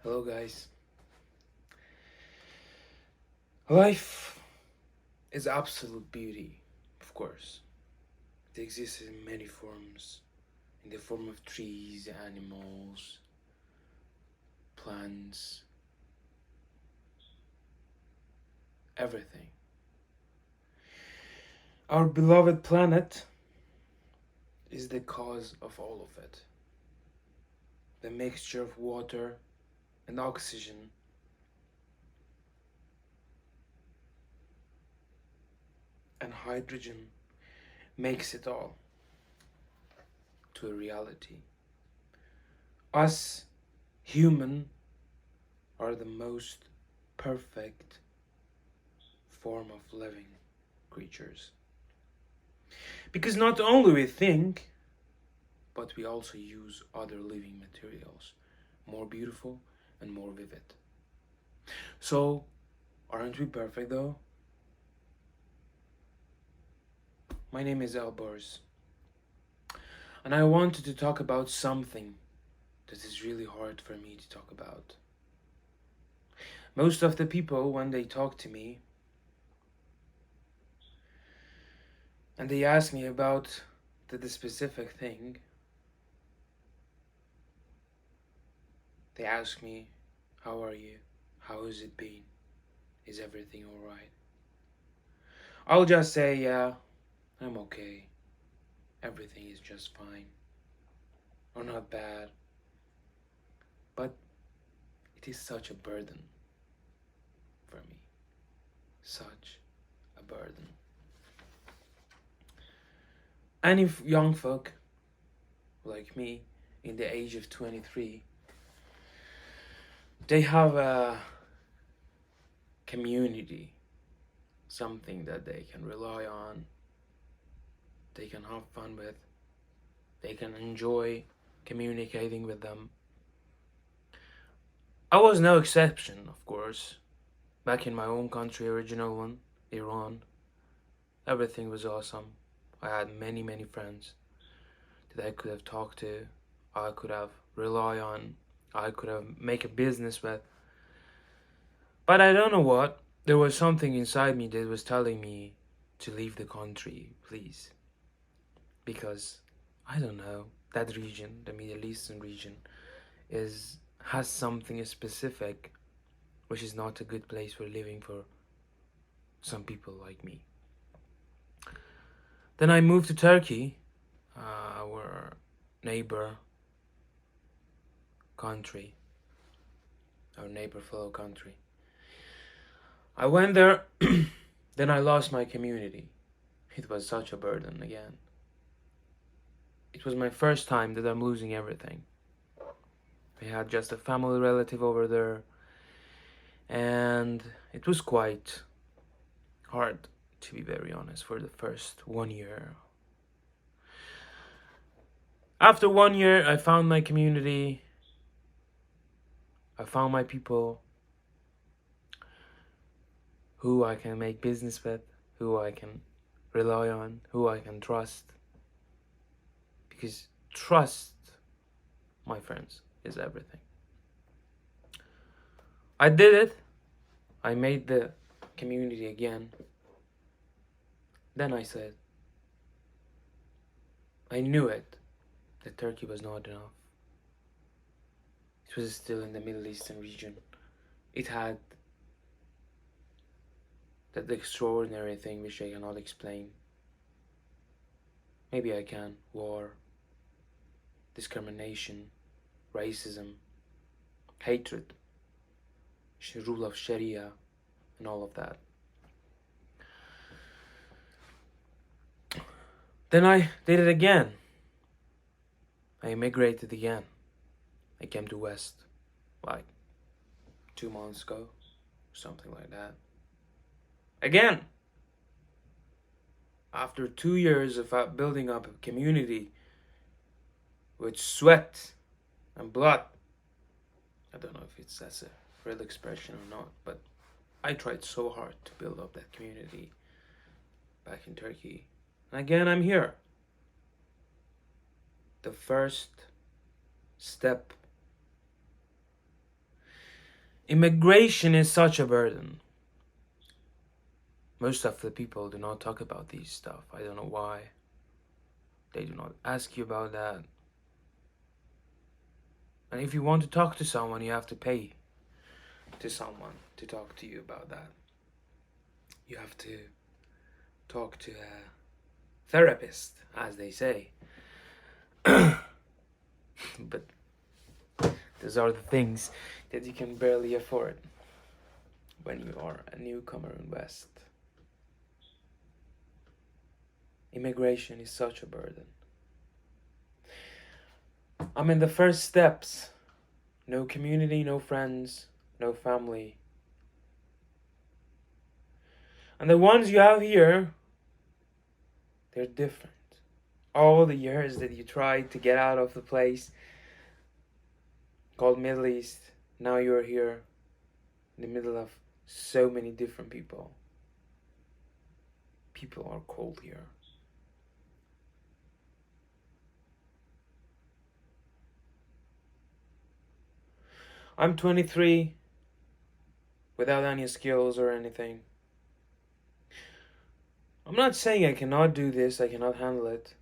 Hello, guys. Life is absolute beauty, of course. It exists in many forms in the form of trees, animals, plants, everything. Our beloved planet is the cause of all of it. The mixture of water and oxygen and hydrogen makes it all to a reality. Us, human, are the most perfect form of living creatures. Because not only we think, but we also use other living materials, more beautiful and more vivid. So, aren't we perfect though? My name is Elbars, and I wanted to talk about something that is really hard for me to talk about. Most of the people, when they talk to me and they ask me about the specific thing, they ask me, how are you? How has it been? Is everything alright? I'll just say, yeah, I'm okay. Everything is just fine. Or not bad. But it is such a burden for me. Such a burden. Any young folk like me in the age of 23, they have a community, something that they can rely on, they can have fun with, they can enjoy communicating with them. I was no exception, of course. Back in my own country, original one, Iran, everything was awesome. I had many, many friends that I could have talked to, I could have rely on, I could have make a business with. But I don't know what. There was something inside me that was telling me to leave the country, please. Because I don't know, that region, the Middle Eastern region, is has something specific which is not a good place for living for some people like me. Then I moved to Turkey, our neighbor country, our neighbor fellow country. I went there, then I lost my community. It was such a burden again. It was my first time that I'm losing everything. I had just a family relative over there, and it was quite hard, to be very honest, for the first 1 year. After 1 year, I found my community, I found my people who I can make business with, who I can rely on, who I can trust. Because trust, my friends, is everything. I did it. I made the community again. Then I said, I knew it, that Turkey was not enough. It was still in the Middle Eastern region. It had that extraordinary thing which I cannot explain. Maybe I can. War, discrimination, racism, hatred, rule of Sharia, and all of that. Then I did it again. I immigrated again. I came to West like 2 months ago, something like that. Again, after 2 years of building up a community with sweat and blood, I don't know if that's a real expression or not, but I tried so hard to build up that community back in Turkey. And again, I'm here. The first step Immigration is such a burden. Most of the people do not talk about these stuff. I don't know why. They do not ask you about that. And if you want to talk to someone, you have to pay to someone to talk to you about that. You have to talk to a therapist, as they say. But those are the things that you can barely afford when you are a newcomer in West. Immigration is such a burden. I'm in the first steps. No community, no friends, no family. And the ones you have here, they're different. All the years that you tried to get out of the place called Middle East, now you're here in the middle of so many different people. People are cold here. I'm 23, without any skills or anything. I'm not saying I cannot do this, I cannot handle it.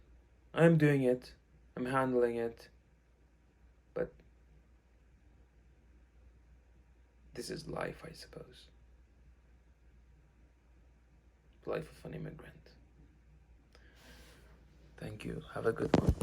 I'm doing it, I'm handling it. But this is life, I suppose. Life of an immigrant. Thank you. Have a good one.